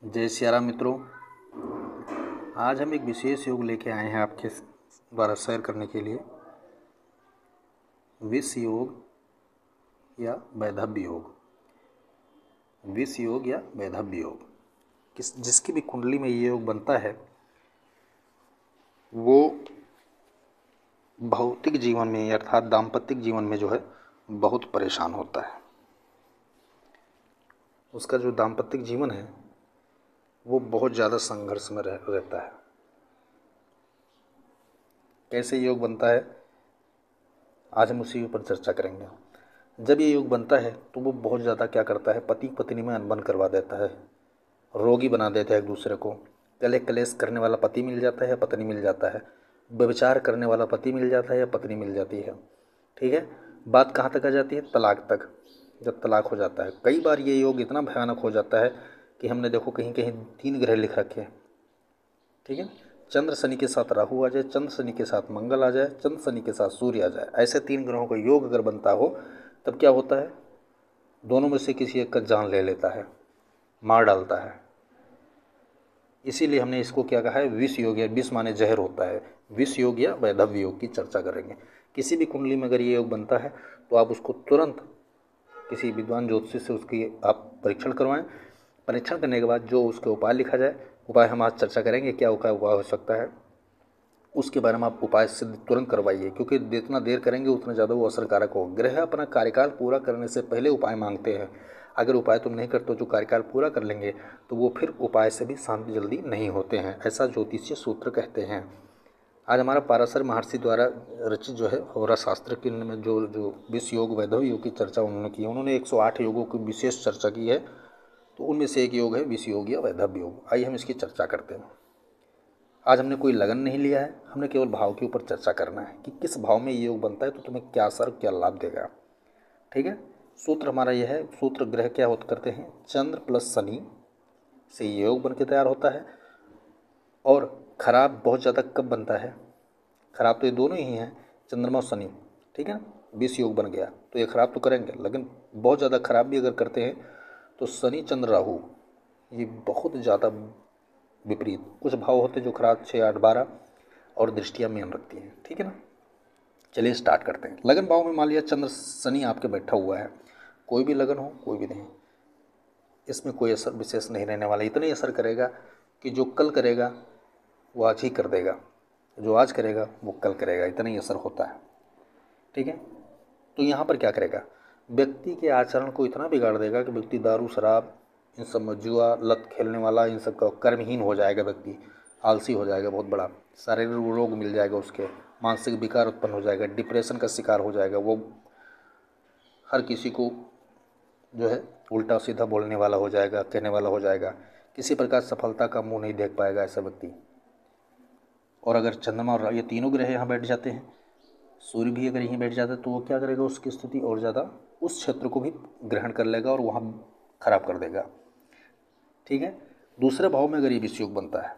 जय सियाराम मित्रों। आज हम एक विशेष योग लेके आए हैं आपके द्वारा शेयर करने के लिए। विष योग या वैधव्य योग। विष योग या वैधव्य योग जिसकी भी कुंडली में ये योग बनता है वो भौतिक जीवन में अर्थात दाम्पत्य जीवन में जो है बहुत परेशान होता है। उसका जो दाम्पत्य जीवन है वो बहुत ज़्यादा संघर्ष में रहता है। कैसे योग बनता है आज हम उसी ऊपर चर्चा करेंगे। जब ये योग बनता है तो वो बहुत ज़्यादा क्या करता है, पति पत्नी में अनबन करवा देता है, रोगी बना देता है एक दूसरे को। कलह कलेश करने वाला पति मिल जाता है या पत्नी मिल जाता है, व्यभिचार करने वाला पति मिल जाता है या पत्नी मिल जाती है। ठीक है, बात कहाँ तक आ जाती है, तलाक तक। जब तलाक हो जाता है, कई बार ये योग इतना भयानक हो जाता है कि हमने देखो कहीं कहीं 3 ग्रह लिख रखे हैं। ठीक है, चंद्र शनि के साथ राहु आ जाए, चंद्र शनि के साथ मंगल आ जाए, चंद्र शनि के साथ सूर्य आ जाए, ऐसे 3 ग्रहों का योग अगर बनता हो तब क्या होता है, दोनों में से किसी एक का जान ले लेता है, मार डालता है। इसीलिए हमने इसको क्या कहा है, विष योग या विष माने जहर होता है। विष योग या वैधव्य योग की चर्चा करेंगे। किसी भी कुंडली में अगर ये योग बनता है तो आप उसको तुरंत किसी विद्वान ज्योतिषी से उसकी आप परीक्षण करवाएं। परीक्षण करने के बाद जो उसके उपाय लिखा जाए, उपाय हम आज चर्चा करेंगे क्या उपाय हो सकता है, उसके बारे में आप उपाय सिद्ध तुरंत करवाइए, क्योंकि जितना देर करेंगे उतना ज़्यादा वो असरकारक हो। ग्रह अपना कार्यकाल पूरा करने से पहले उपाय मांगते हैं। अगर उपाय तुम नहीं करते हो जो कार्यकाल पूरा कर लेंगे तो वो फिर उपाय से भी शांत जल्दी नहीं होते हैं, ऐसा ज्योतिषीय सूत्र कहते हैं। आज हमारा पाराशर महर्षि द्वारा रचित जो है होरा शास्त्र के में जो विष योग वैधव्य योग की चर्चा उन्होंने की है, उन्होंने 108 योगों की विशेष चर्चा की है। तो उनमें से एक योग है विष योग या वैधव्य योग। आइए हम इसकी चर्चा करते हैं। आज हमने कोई लगन नहीं लिया है, हमने केवल भाव के ऊपर चर्चा करना है कि किस भाव में ये योग बनता है तो तुम्हें क्या असर क्या लाभ देगा। ठीक है, सूत्र हमारा यह है। सूत्र ग्रह क्या होता करते हैं, चंद्र प्लस शनि से ये योग बन के तैयार होता है। और खराब बहुत ज़्यादा कब बनता है, खराब तो ये दोनों ही हैं, चंद्रमा और शनि। ठीक है, विष योग बन गया तो ये खराब तो करेंगे, लेकिन बहुत ज़्यादा खराब भी अगर करते हैं तो शनि चंद्र राहु ये बहुत ज़्यादा विपरीत। कुछ भाव होते हैं जो खराब 6, 8, 12 और दृष्टियाँ मेन रखती हैं। ठीक है ना, चलिए स्टार्ट करते हैं। लगन भाव में मान लिया चंद्र शनि आपके बैठा हुआ है, कोई भी लगन हो कोई भी नहीं, इसमें कोई असर विशेष नहीं रहने वाला। इतना ही असर करेगा कि जो कल करेगा वो आज ही कर देगा, जो आज करेगा वो कल करेगा, इतना ही असर होता है। ठीक है, तो यहाँ पर क्या करेगा, व्यक्ति के आचरण को इतना बिगाड़ देगा कि व्यक्ति दारू शराब इन सब में, जुआ लत खेलने वाला, इन सब का कर्महीन हो जाएगा, व्यक्ति आलसी हो जाएगा, बहुत बड़ा शारीरिक रोग मिल जाएगा उसके, मानसिक विकार उत्पन्न हो जाएगा, डिप्रेशन का शिकार हो जाएगा। वो हर किसी को जो है उल्टा सीधा बोलने वाला हो जाएगा, कहने वाला हो जाएगा, किसी प्रकार सफलता का मुंह नहीं देख पाएगा ऐसा व्यक्ति। और अगर चंद्रमा और ये तीनों ग्रह यहाँ बैठ जाते हैं, सूर्य भी अगर यहीं बैठ जाता है तो वो क्या करेगा, उसकी स्थिति और ज़्यादा उस क्षेत्र को भी ग्रहण कर लेगा और वहाँ खराब कर देगा। ठीक है, दूसरे भाव में अगर ये विष योग बनता है,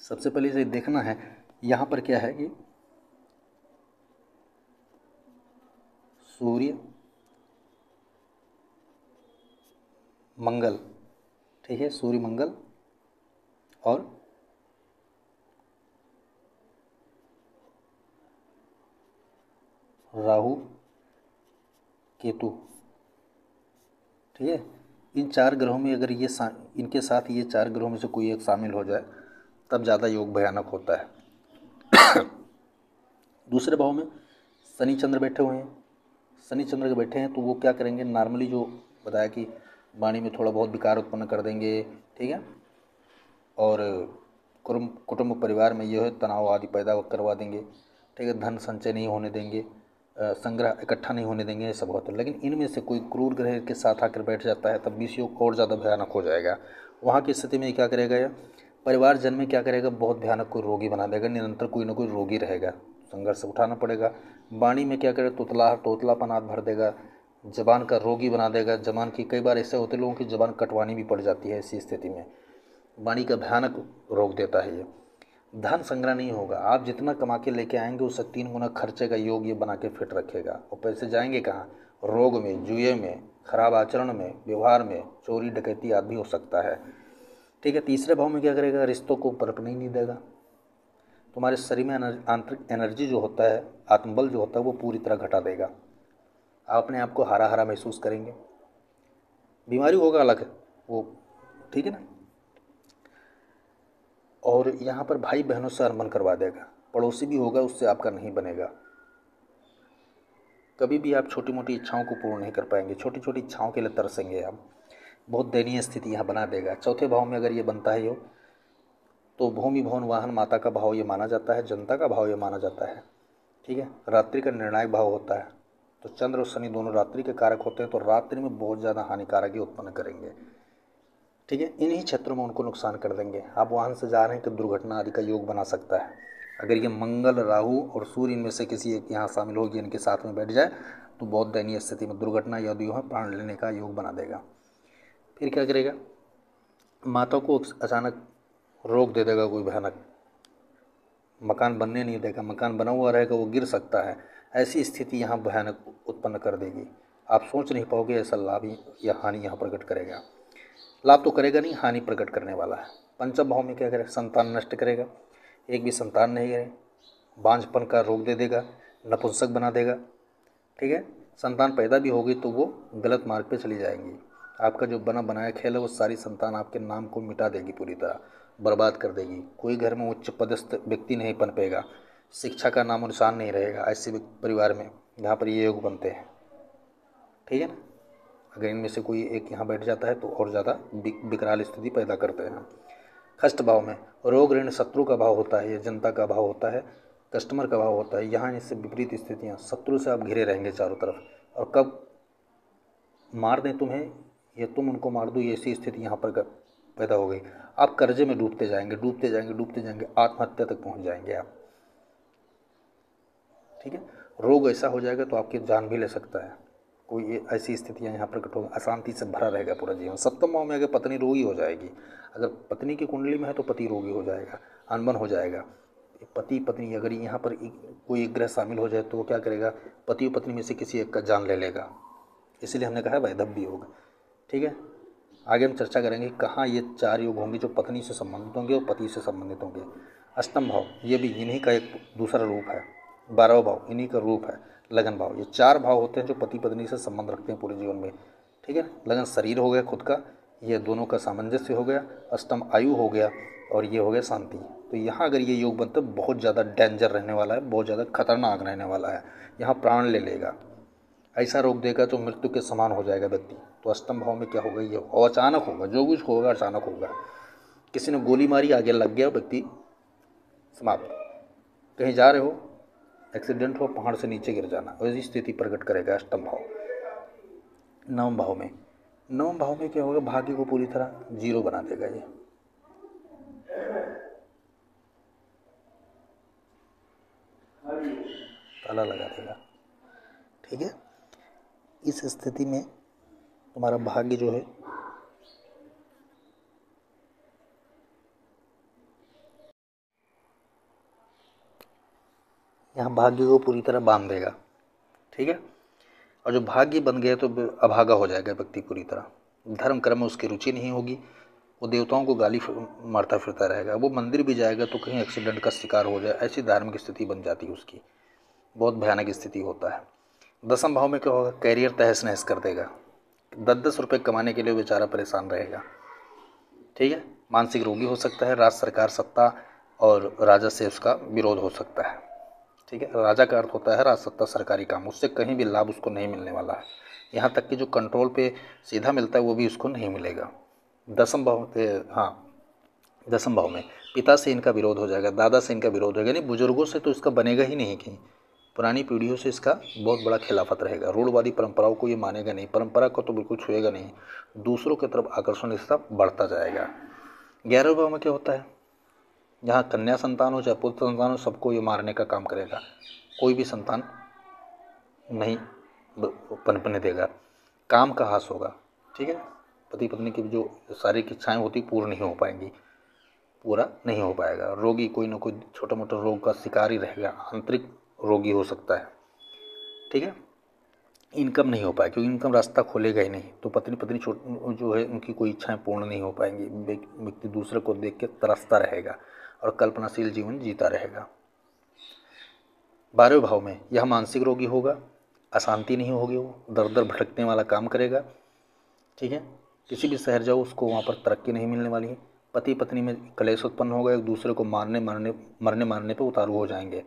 सबसे पहले इसे देखना है यहाँ पर क्या है कि सूर्य मंगल, ठीक है, सूर्य मंगल और राहु केतु। ठीक है, इन 4 ग्रहों में अगर ये इनके साथ ये 4 ग्रहों में से कोई एक शामिल हो जाए तब ज़्यादा योग भयानक होता है। दूसरे भाव में शनि चंद्र बैठे हुए हैं, शनि चंद्र के बैठे हैं तो वो क्या करेंगे, नॉर्मली जो बताया कि वाणी में थोड़ा बहुत विकार उत्पन्न कर देंगे। ठीक है, और कुटुंब परिवार में ये है तनाव आदि पैदा करवा देंगे। ठीक है, धन संचय नहीं होने देंगे, संग्रह इकट्ठा नहीं होने देंगे, ये सब होता है। लेकिन इनमें से कोई क्रूर ग्रह के साथ आकर बैठ जाता है तब विष योग और ज़्यादा भयानक हो जाएगा। वहाँ की स्थिति में क्या करेगा, यह परिवार जन में क्या करेगा, बहुत भयानक कोई रोगी बना देगा, निरंतर कोई ना कोई रोगी रहेगा, संघर्ष उठाना पड़ेगा। वाणी में क्या करेगा, तोतलापन हाथ भर देगा, जबान का रोगी बना देगा। जबान की कई बार ऐसे होते लोगों की जबान कटवानी भी पड़ जाती है, ऐसी स्थिति में वाणी का भयानक रोग देता है ये। धन संग्रह नहीं होगा, आप जितना कमा के लेके आएंगे उससे 3 गुना खर्चे का योग ये बना के फिट रखेगा। और पैसे जाएंगे कहाँ, रोग में, जुए में, खराब आचरण में, व्यवहार में, चोरी डकैती आदि भी हो सकता है। ठीक है। तीसरे भाव में क्या करेगा, रिश्तों को पनपने ही नहीं देगा। तुम्हारे शरीर में आंतरिक एनर्जी जो होता है, आत्मबल जो होता है, वो पूरी तरह घटा देगा। आप अपने आप को हारा हारा महसूस करेंगे। बीमारी होगा अलग है वो, ठीक है ना। और यहाँ पर भाई बहनों से अनबन करवा देगा। पड़ोसी भी होगा, उससे आपका नहीं बनेगा। कभी भी आप छोटी मोटी इच्छाओं को पूर्ण नहीं कर पाएंगे, छोटी छोटी इच्छाओं के लिए तरसेंगे आप। बहुत दयनीय स्थिति यहाँ बना देगा। चौथे भाव में अगर ये बनता है योग, तो भूमि भवन वाहन माता का भाव ये माना जाता है, जनता का भाव ये माना जाता है। ठीक है। रात्रि का निर्णायक भाव होता है। तो चंद्र और शनि दोनों रात्रि के कारक होते हैं, तो रात्रि में बहुत ज़्यादा हानिकारक ही उत्पन्न करेंगे। ठीक है। इन्हीं क्षेत्रों में उनको नुकसान कर देंगे। आप वाहन से जा रहे हैं तो दुर्घटना आदि का योग बना सकता है। अगर ये मंगल, राहु और सूर्य इनमें से किसी एक यहाँ शामिल होगी, इनके साथ में बैठ जाए, तो बहुत दयनीय स्थिति में दुर्घटना या प्राण लेने का योग बना देगा। फिर क्या करेगा, माता को अचानक रोक दे देगा कोई भयानक, मकान बनने नहीं देगा, मकान बना हुआ रहेगा वो गिर सकता है। ऐसी स्थिति यहाँ भयानक उत्पन्न कर देगी। आप सोच नहीं पाओगे ऐसा लाभ या हानि यहाँ प्रकट करेगा। लाभ तो करेगा नहीं, हानि प्रकट करने वाला है। पंचम भाव में क्या करेगा, संतान नष्ट करेगा। एक भी संतान नहीं है, बांझपन का रोग दे देगा, नपुंसक बना देगा। ठीक है। संतान पैदा भी होगी तो वो गलत मार्ग पे चली जाएंगी। आपका जो बना बनाया खेल है वो सारी संतान आपके नाम को मिटा देगी, पूरी तरह बर्बाद कर देगी। कोई घर में उच्च पदस्थ व्यक्ति नहीं पनपेगा, शिक्षा का नामो निशान नहीं रहेगा ऐसे परिवार में जहाँ पर ये योग बनते हैं। ठीक है ना। अगर इनमें से कोई एक यहाँ बैठ जाता है तो और ज़्यादा विकराल स्थिति पैदा करते हैं। षष्ठ भाव में रोग ऋण शत्रु का भाव होता है, ये जनता का भाव होता है, कस्टमर का भाव होता है। यहाँ इससे विपरीत स्थितियाँ, शत्रु से आप घिरे रहेंगे चारों तरफ, और कब मार दें तुम्हें या तुम उनको मार दो, ये ऐसी स्थिति यहाँ पर पैदा हो गई। आप कर्जे में डूबते जाएंगे, डूबते जाएंगे, डूबते जाएंगे, आत्महत्या तक पहुँच जाएंगे आप। ठीक है। रोग ऐसा हो जाएगा तो आपकी जान भी ले सकता है। कोई ऐसी स्थितियाँ यहाँ प्रकट होगी, अशांति से भरा रहेगा पूरा जीवन। सप्तम भाव में अगर पत्नी रोगी हो जाएगी, अगर पत्नी की कुंडली में है तो पति रोगी हो जाएगा, अनबन हो जाएगा। पति पत्नी अगर यहाँ पर कोई एक ग्रह शामिल हो जाए तो वो क्या करेगा, पति और पत्नी में से किसी एक का जान ले लेगा। इसीलिए हमने कहा वैधव्य योग। ठीक है। आगे हम चर्चा करेंगे कहाँ ये 4 योग होंगे जो पत्नी से संबंधित होंगे और पति से संबंधित होंगे। अष्टम भाव ये भी इन्हीं का एक दूसरा रूप है। 12वां भाव इन्हीं का रूप है, लगन भाव। ये 4 भाव होते हैं जो पति पत्नी से संबंध रखते हैं पूरे जीवन में। ठीक है। लगन शरीर हो गया खुद का, ये दोनों का सामंजस्य हो गया। अष्टम आयु हो गया, और ये हो गया शांति। तो यहाँ अगर ये योग बनता है बहुत ज़्यादा डेंजर रहने वाला है, बहुत ज़्यादा खतरनाक रहने वाला है। यहाँ प्राण ले लेगा, ऐसा रोक देगा तो मृत्यु के समान हो जाएगा व्यक्ति। तो अष्टम भाव में क्या होगा, ये और अचानक होगा, जो कुछ होगा अचानक होगा। किसी ने गोली मारी, आगे लग गया, व्यक्ति समाप्त। कहीं जा रहे हो, एक्सीडेंट हो, पहाड़ से नीचे गिर जाना, वैसी स्थिति प्रकट करेगा अष्टम भाव। नवम भाव में, नवम भाव में क्या होगा, भाग्य को पूरी तरह जीरो बना देगा, ये ताला लगा देगा। ठीक है। इस स्थिति में तुम्हारा भाग्य जो है यहाँ भाग्य को पूरी तरह बांध देगा। ठीक है। और जो भाग्य बन गया तो अभागा हो जाएगा व्यक्ति पूरी तरह। धर्म कर्म में उसकी रुचि नहीं होगी, वो देवताओं को गाली मारता फिरता रहेगा। वो मंदिर भी जाएगा तो कहीं एक्सीडेंट का शिकार हो जाए, ऐसी धार्मिक स्थिति बन जाती है उसकी। बहुत भयानक स्थिति होता है। दसम भाव में क्या होगा, कैरियर तहस नहस कर देगा। 10-10 रुपये कमाने के लिए बेचारा परेशान रहेगा। ठीक है। मानसिक रोगी हो सकता है। राज्य सरकार सत्ता और राजा से उसका विरोध हो सकता है। ठीक है। राजा का अर्थ होता है राज सत्ता, सरकारी काम, उससे कहीं भी लाभ उसको नहीं मिलने वाला है। यहाँ तक कि जो कंट्रोल पे सीधा मिलता है वो भी उसको नहीं मिलेगा। दसम भाव हाँ, दसम भाव में पिता से इनका विरोध हो जाएगा, दादा से इनका विरोध होगा, यानी बुजुर्गों से तो इसका बनेगा ही नहीं। कहीं पुरानी पीढ़ियों से इसका बहुत बड़ा खिलाफत रहेगा। रूढ़वादी परंपराओं को ये मानेगा नहीं, परंपरा को तो बिल्कुल छुएगा नहीं। दूसरों की तरफ आकर्षण इसका बढ़ता जाएगा। 11वें भाव में क्या होता है, जहाँ कन्या संतान हो चाहे पुत्र संतान हो, सबको ये मारने का काम करेगा। कोई भी संतान नहीं पनपने देगा। काम का हास होगा। ठीक है। पति पत्नी की जो शारीरिक इच्छाएं होती पूर्ण नहीं हो पाएंगी, पूरा नहीं हो पाएगा। रोगी कोई ना कोई छोटा मोटा रोग का शिकार ही रहेगा, आंतरिक रोगी हो सकता है। ठीक है। इनकम नहीं हो पाए, क्योंकि इनकम रास्ता खोलेगा ही नहीं, तो पत्नी पत्नी जो है उनकी कोई इच्छाएं पूर्ण नहीं हो पाएंगी। व्यक्ति दूसरे को देख के तरसता रहेगा और कल्पनाशील जीवन जीता रहेगा। 12वें भाव में यह मानसिक रोगी होगा, अशांति नहीं होगी, वो दर दर भटकने वाला काम करेगा। ठीक है, किसी भी शहर जाओ उसको वहाँ पर तरक्की नहीं मिलने वाली है। पति पत्नी में कलेश उत्पन्न होगा, एक दूसरे को मरने मारने पे उतारू हो जाएंगे।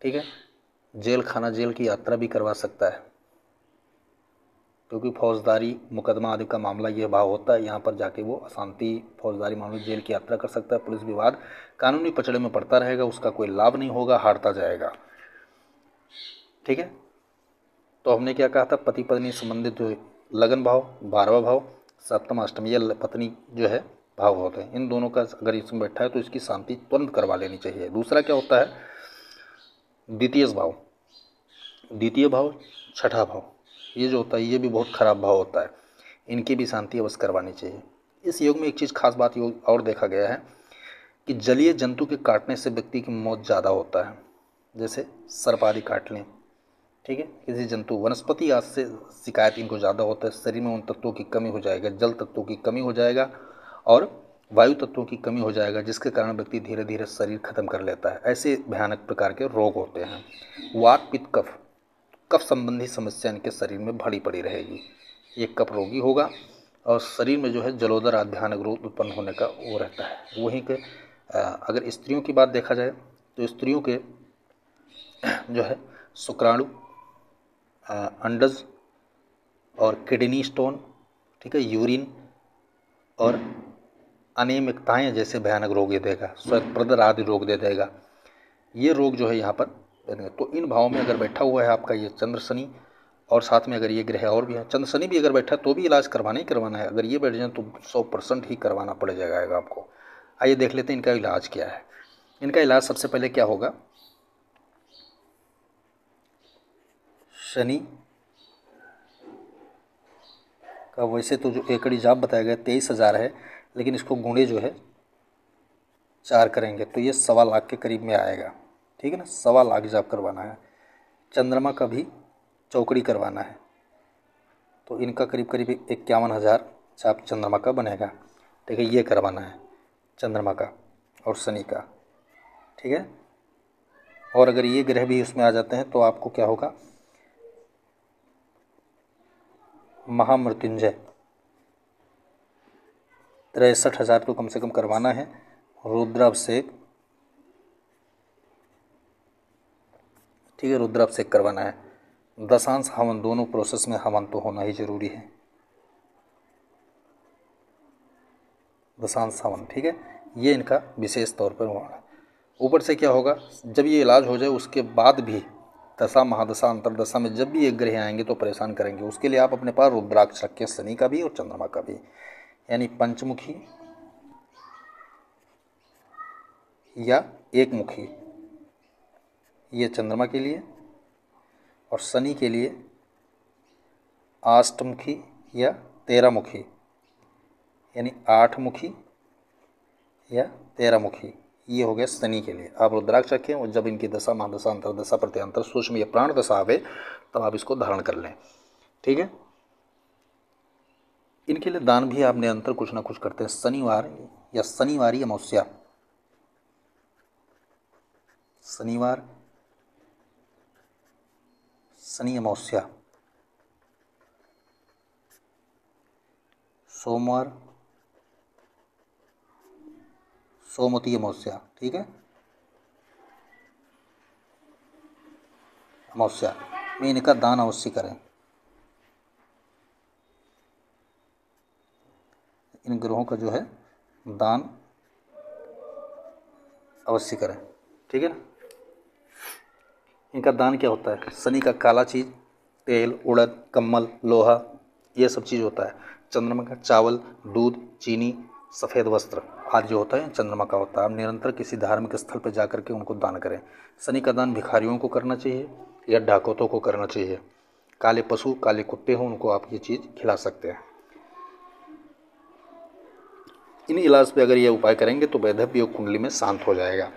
ठीक है, जेल खाना जेल की यात्रा भी करवा सकता है, क्योंकि फौजदारी मुकदमा आदि का मामला यह भाव होता है। यहाँ पर जाके वो अशांति, फौजदारी मामले, जेल की यात्रा कर सकता है। पुलिस विवाद, कानूनी पचड़े में पड़ता रहेगा, उसका कोई लाभ नहीं होगा, हारता जाएगा। ठीक है, तो हमने क्या कहा था, पति पत्नी संबंधित जो लगन भाव, 12वां भाव, सप्तम अष्टम, ये पत्नी जो है भाव होते हैं। इन दोनों का अगर इसमें बैठा है तो इसकी शांति तुरंत करवा लेनी चाहिए। दूसरा क्या होता है, द्वितीय भाव, द्वितीय भाव, छठा भाव, ये जो होता है ये भी बहुत खराब भाव होता है, इनकी भी शांति अवश्य करवानी चाहिए। इस योग में एक चीज़ खास बात योग और देखा गया है कि जलीय जंतु के काटने से व्यक्ति की मौत ज़्यादा होता है, जैसे सर्प आदि काट लें। ठीक है, किसी जंतु, वनस्पति आदि से शिकायत इनको ज़्यादा होता है। शरीर में उन तत्वों की कमी हो जाएगा, जल तत्वों की कमी हो जाएगा और वायु तत्वों की कमी हो जाएगा, जिसके कारण व्यक्ति धीरे धीरे शरीर खत्म कर लेता है। ऐसे भयानक प्रकार के रोग होते हैं। वात पित्त कफ, कफ संबंधी समस्या इनके शरीर में भरी पड़ी रहेगी। ये कफ रोगी होगा और शरीर में जो है जलोदर आदि भयानक रोग उत्पन्न होने का वो रहता है। वहीं के अगर स्त्रियों की बात देखा जाए तो स्त्रियों के जो है शुक्राणु, अंडज और किडनी स्टोन, ठीक है, यूरिन और अनियमितताएँ जैसे भयानक रोग दे देगा, श्वेतप्रदर आदि रोग दे देगा। ये रोग जो है यहाँ पर, तो इन भावों में अगर बैठा हुआ है आपका ये चंद्र शनि, और साथ में अगर ये ग्रह और भी है, चंद्र शनि भी अगर बैठा तो भी इलाज करवाना ही करवाना है। अगर ये बैठ जाए तो 100% ही करवाना पड़ जाएगा आपको। आइए देख लेते हैं इनका इलाज क्या है। इनका इलाज सबसे पहले क्या होगा, शनि का वैसे तो जो एकड़ी जाप बताया गया 23,000 है, लेकिन इसको गुणे जो है 4 करेंगे तो ये 1.25 लाख के करीब में आएगा। ठीक है ना, 1.25 लाख जाप करवाना है। चंद्रमा का भी चौकड़ी करवाना है, तो इनका करीब करीब 51,000 जाप चंद्रमा का बनेगा। ठीक है, ये करवाना है चंद्रमा का और शनि का। ठीक है, और अगर ये ग्रह भी उसमें आ जाते हैं तो आपको क्या होगा, महामृत्युंजय 63,000 तो कम से कम करवाना है। रुद्राभिषेक, ठीक है, रुद्राभिषेक करवाना है। दशांश हवन, दोनों प्रोसेस में हवन तो होना ही जरूरी है, दशांश हवन। ठीक है, ये इनका विशेष तौर पर होना है। ऊपर से क्या होगा, जब ये इलाज हो जाए उसके बाद भी दशा महादशा अंतरदशा में जब भी एक ग्रह आएंगे तो परेशान करेंगे, उसके लिए आप अपने पास रुद्राक्ष रखें, शनि का भी और चंद्रमा का भी, यानी पंचमुखी या एक मुखी, ये चंद्रमा के लिए, और शनि के लिए अष्टमुखी या 13 मुखी, यानी 8 मुखी या 13 मुखी, ये हो गया शनि के लिए। आप रुद्राक्ष रखें और जब इनकी दशा महादशा अंतरदशा प्रत्यंतर सूक्ष्म या प्राण दशा आवे तब आप इसको धारण कर लें। ठीक है, इनके लिए दान भी आप निरंतर कुछ ना कुछ करते हैं। शनिवार या शनिवारी अमावस्या, शनिवार शनि अमावस्या, सोमवार सोमवती अमावस्या, ठीक है, अमावस्या में इनका दान अवश्य करें। इन ग्रहों का जो है दान अवश्य करें। ठीक है ना, इनका दान क्या होता है, शनि का काला चीज़, तेल, उड़द, कम्बल, लोहा, ये सब चीज़ होता है। चंद्रमा का चावल, दूध, चीनी, सफ़ेद वस्त्र आदि जो होता है चंद्रमा का होता है। आप निरंतर किसी धार्मिक स्थल पर जा के उनको दान करें। शनि का दान भिखारियों को करना चाहिए या डाकूतों को करना चाहिए। काले पशु, काले कुत्ते हों, उनको आप ये चीज़ खिला सकते हैं। इन इलाज पे अगर ये उपाय करेंगे तो वैधव्य योग कुंडली में शांत हो जाएगा,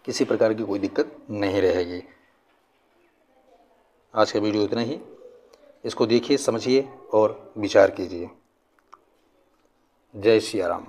किसी प्रकार की कोई दिक्कत नहीं रहेगी। आज का वीडियो इतना ही। इसको देखिए, समझिए और विचार कीजिए। जय सिया राम।